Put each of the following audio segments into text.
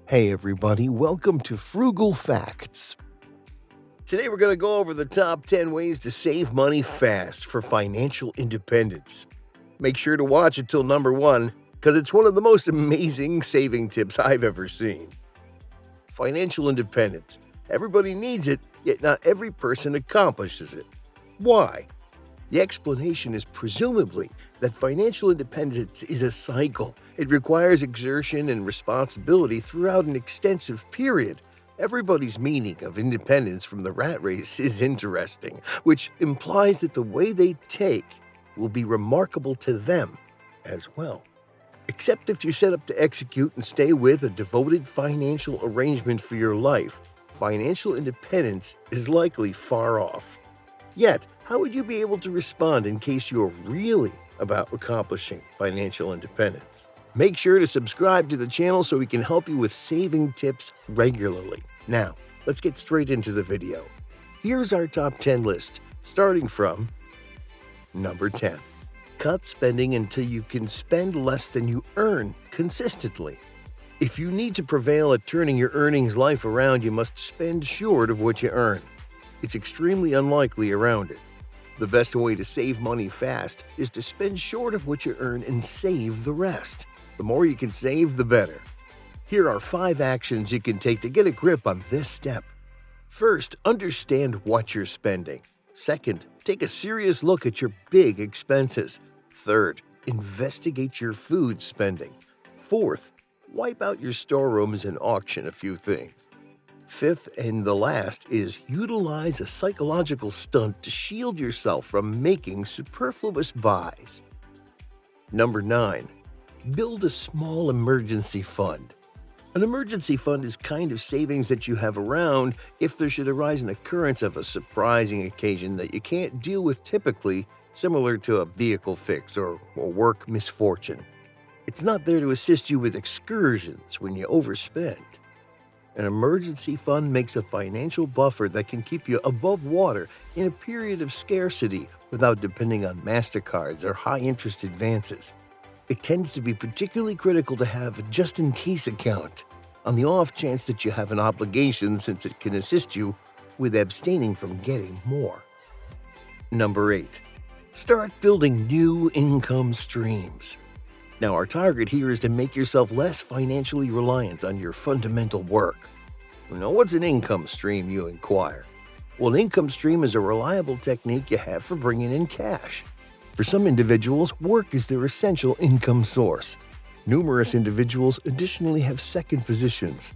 Hey everybody, welcome to Frugal Facts. Today we're going to go over the top 10 ways to save money fast for financial independence. Make sure to watch until number 1 because it's one of the most amazing saving tips I've ever seen. Financial independence. Everybody needs it, yet not every person accomplishes it. Why? The explanation is presumably that financial independence is a cycle. It requires exertion and responsibility throughout an extensive period. Everybody's meaning of independence from the rat race is interesting, which implies that the way they take will be remarkable to them as well. Except if you're set up to execute and stay with a devoted financial arrangement for your life, financial independence is likely far off. Yet, how would you be able to respond in case you're really about accomplishing financial independence? Make sure to subscribe to the channel so we can help you with saving tips regularly. Now, let's get straight into the video. Here's our top 10 list, starting from number 10. Cut spending until you can spend less than you earn consistently. If you need to prevail at turning your earnings life around, you must spend short of what you earn. It's extremely unlikely around it. The best way to save money fast is to spend short of what you earn and save the rest. The more you can save, the better. Here are 5 actions you can take to get a grip on this step. First, understand what you're spending. Second, take a serious look at your big expenses. Third, investigate your food spending. Fourth, wipe out your storerooms and auction a few things. Fifth, and the last, is utilize a psychological stunt to shield yourself from making superfluous buys. Number 9. Build a small emergency fund. An emergency fund is kind of savings that you have around if there should arise an occurrence of a surprising occasion that you can't deal with typically, similar to a vehicle fix or a work misfortune. It's not there to assist you with excursions when you overspend. An emergency fund makes a financial buffer that can keep you above water in a period of scarcity without depending on MasterCards or high-interest advances. It tends to be particularly critical to have a just-in-case account, on the off chance that you have an obligation, since it can assist you with abstaining from getting more. Number 8. Start building new income streams. Now, our target here is to make yourself less financially reliant on your fundamental work. Now, what's an income stream, you inquire? Well, an income stream is a reliable technique you have for bringing in cash. For some individuals, work is their essential income source. Numerous individuals additionally have second positions,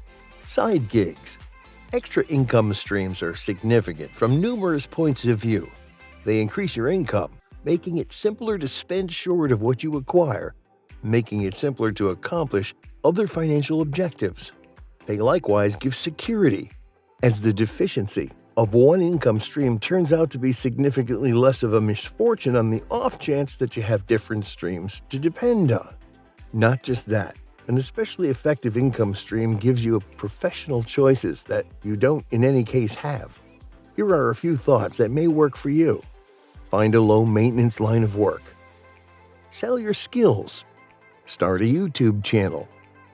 side gigs. Extra income streams are significant from numerous points of view. They increase your income, making it simpler to spend short of what you acquire, making it simpler to accomplish other financial objectives. They likewise give security, as the deficiency of one income stream turns out to be significantly less of a misfortune on the off chance that you have different streams to depend on. Not just that, an especially effective income stream gives you professional choices that you don't in any case have. Here are a few thoughts that may work for you. Find a low-maintenance line of work. Sell your skills. Start a YouTube channel.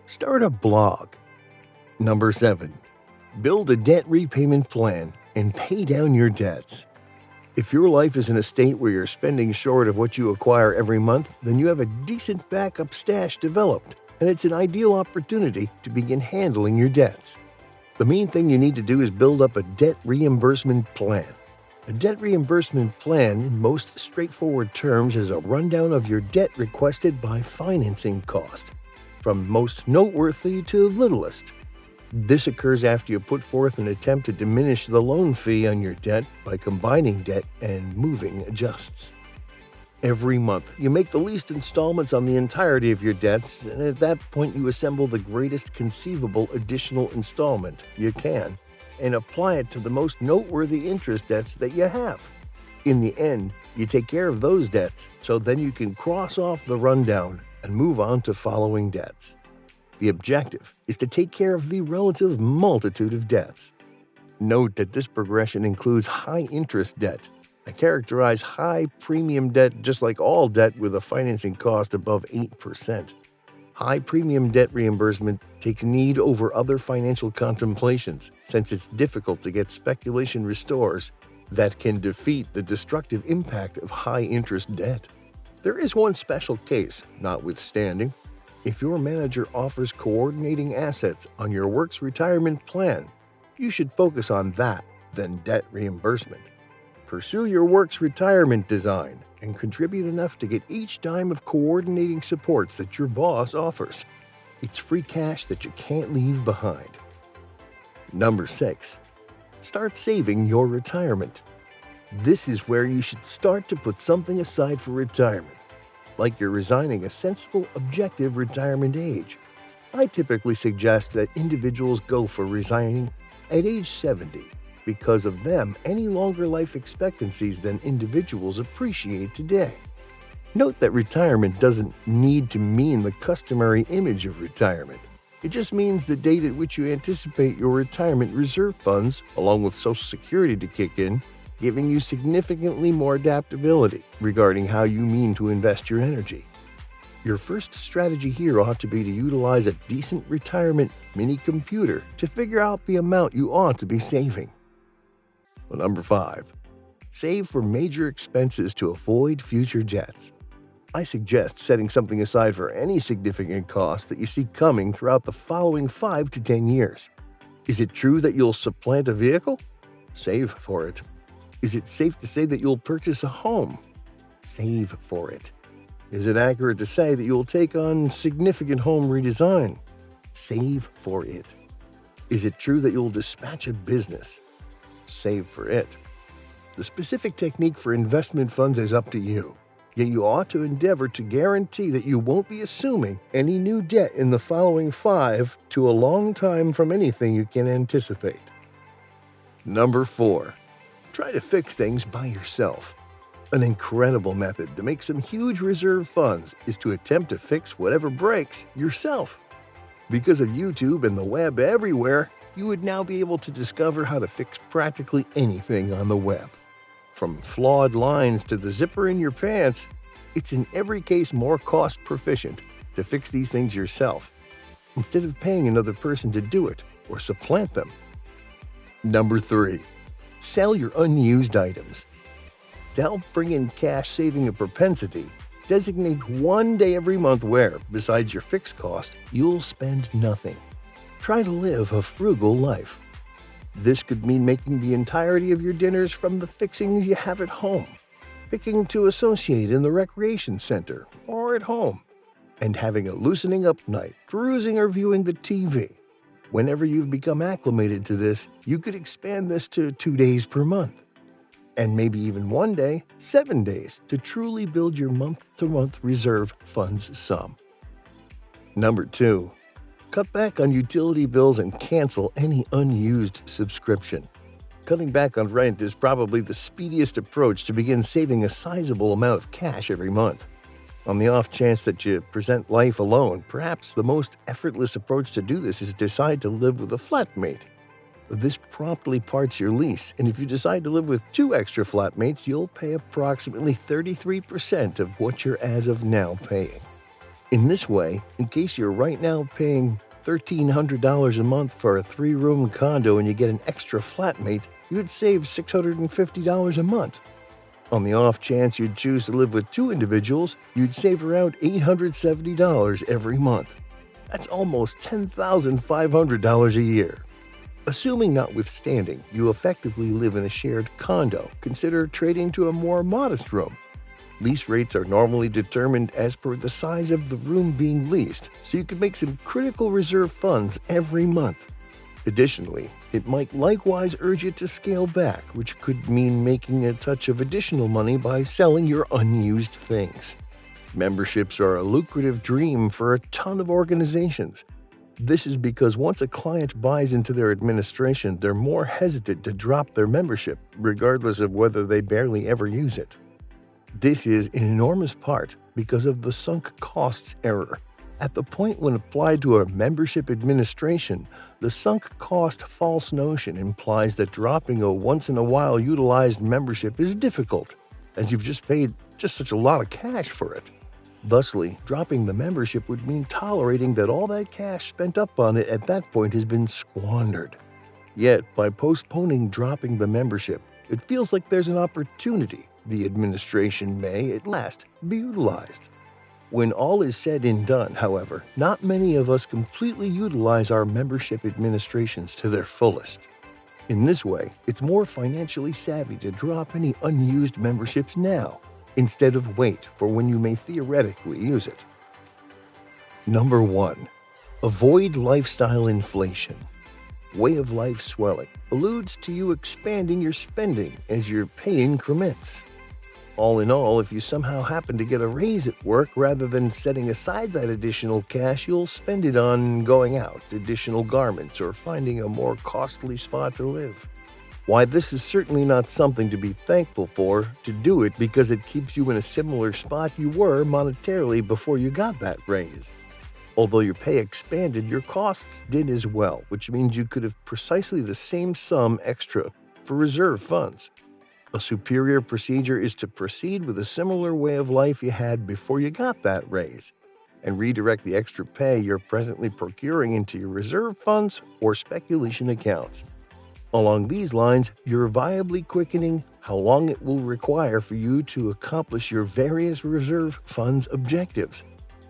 Start a blog. Number 7. Build a debt repayment plan and pay down your debts. If your life is in a state where you're spending short of what you acquire every month, then you have a decent backup stash developed, and it's an ideal opportunity to begin handling your debts. The main thing you need to do is build up a debt reimbursement plan. A debt reimbursement plan, in most straightforward terms, is a rundown of your debt requested by financing cost, from most noteworthy to littlest. This occurs after you put forth an attempt to diminish the loan fee on your debt by combining debt and moving adjusts. Every month, you make the least installments on the entirety of your debts, and at that point you assemble the greatest conceivable additional installment you can and apply it to the most noteworthy interest debts that you have. In the end, you take care of those debts, so then you can cross off the rundown and move on to following debts. The objective is to take care of the relative multitude of debts. Note that this progression includes high-interest debt. I characterize high-premium debt just like all debt with a financing cost above 8%. High premium debt reimbursement takes need over other financial contemplations since it's difficult to get speculation restores that can defeat the destructive impact of high-interest debt. There is one special case, notwithstanding. If your manager offers coordinating assets on your work's retirement plan, you should focus on that than debt reimbursement. Pursue your work's retirement design and contribute enough to get each dime of coordinating supports that your boss offers. It's free cash that you can't leave behind. Number 6. Start saving your retirement. This is where you should start to put something aside for retirement, like you're resigning a sensible, objective retirement age. I typically suggest that individuals go for resigning at age 70. Because of them, any longer life expectancies than individuals appreciate today. Note that retirement doesn't need to mean the customary image of retirement. It just means the date at which you anticipate your retirement reserve funds, along with Social Security, to kick in, giving you significantly more adaptability regarding how you mean to invest your energy. Your first strategy here ought to be to utilize a decent retirement mini computer to figure out the amount you ought to be saving. Number 5. Save for major expenses to avoid future debts. I suggest setting something aside for any significant cost that you see coming throughout the following 5 to 10 years. Is it true that you'll supplant a vehicle? Save for it. Is it safe to say that you'll purchase a home? Save for it. Is it accurate to say that you'll take on significant home redesign? Save for it. Is it true that you'll dispatch a business? Save for it. The specific technique for investment funds is up to you, yet you ought to endeavor to guarantee that you won't be assuming any new debt in the following 5 to a long time from anything you can anticipate. Number 4. Try to fix things by yourself. An incredible method to make some huge reserve funds is to attempt to fix whatever breaks yourself. Because of YouTube and the web everywhere, you would now be able to discover how to fix practically anything on the web. From flawed lines to the zipper in your pants, it's in every case more cost proficient to fix these things yourself, instead of paying another person to do it or supplant them. Number 3. Sell your unused items. To help bring in cash saving a propensity, designate one day every month where, besides your fixed cost, you'll spend nothing. Try to live a frugal life. This could mean making the entirety of your dinners from the fixings you have at home, picking to associate in the recreation center or at home, and having a loosening up night, perusing or viewing the TV. Whenever you've become acclimated to this, you could expand this to 2 days per month, and maybe even one day, 7 days, to truly build your month-to-month reserve funds sum. Number 2. Cut back on utility bills and cancel any unused subscription. Cutting back on rent is probably the speediest approach to begin saving a sizable amount of cash every month. On the off chance that you present life alone, perhaps the most effortless approach to do this is decide to live with a flatmate. This promptly parts your lease, and if you decide to live with 2 extra flatmates, you'll pay approximately 33% of what you're as of now paying. In this way, in case you're right now paying $1,300 a month for a 3-room condo and you get an extra flatmate, you'd save $650 a month. On the off chance you'd choose to live with 2 individuals, you'd save around $870 every month. That's almost $10,500 a year. Assuming notwithstanding, you effectively live in a shared condo, consider trading to a more modest room. Lease rates are normally determined as per the size of the room being leased, so you can make some critical reserve funds every month. Additionally, it might likewise urge you to scale back, which could mean making a touch of additional money by selling your unused things. Memberships are a lucrative dream for a ton of organizations. This is because once a client buys into their administration, they're more hesitant to drop their membership, regardless of whether they barely ever use it. This is in enormous part because of the sunk costs error. At the point when applied to a membership administration, the sunk cost false notion implies that dropping a once-in-a-while utilized membership is difficult, as you've just paid such a lot of cash for it. Thusly, dropping the membership would mean tolerating that all that cash spent up on it at that point has been squandered. Yet, by postponing dropping the membership, it feels like there's an opportunity the administration may, at last, be utilized. When all is said and done, however, not many of us completely utilize our membership administrations to their fullest. In this way, it's more financially savvy to drop any unused memberships now, instead of wait for when you may theoretically use it. Number 1. Avoid lifestyle inflation. Way of life swelling alludes to you expanding your spending as your pay increments. All in all, if you somehow happen to get a raise at work, rather than setting aside that additional cash, you'll spend it on going out, additional garments, or finding a more costly spot to live. Why, this is certainly not something to be thankful for. To do it because it keeps you in a similar spot you were monetarily before you got that raise. Although your pay expanded, your costs did as well, which means you could have precisely the same sum extra for reserve funds. A superior procedure is to proceed with a similar way of life you had before you got that raise, and redirect the extra pay you're presently procuring into your reserve funds or speculation accounts. Along these lines, you're viably quickening how long it will require for you to accomplish your various reserve funds objectives,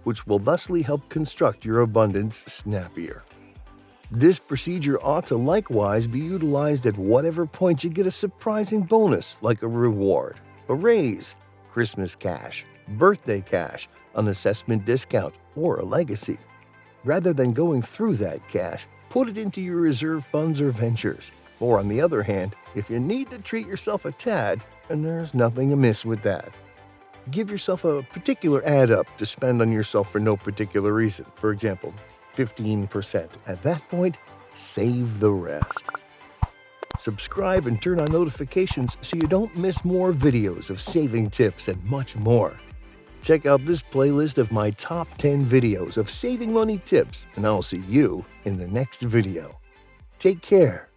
which will thusly help construct your abundance snappier. This procedure ought to likewise be utilized at whatever point you get a surprising bonus, like a reward, a raise, Christmas cash, birthday cash, an assessment discount, or a legacy. Rather than going through that cash, put it into your reserve funds or ventures. Or on the other hand, if you need to treat yourself a tad, and there's nothing amiss with that. Give yourself a particular add-up to spend on yourself for no particular reason. For example, 15%. At that point, save the rest. Subscribe and turn on notifications so you don't miss more videos of saving tips and much more. Check out this playlist of my top 10 videos of saving money tips, and I'll see you in the next video. Take care.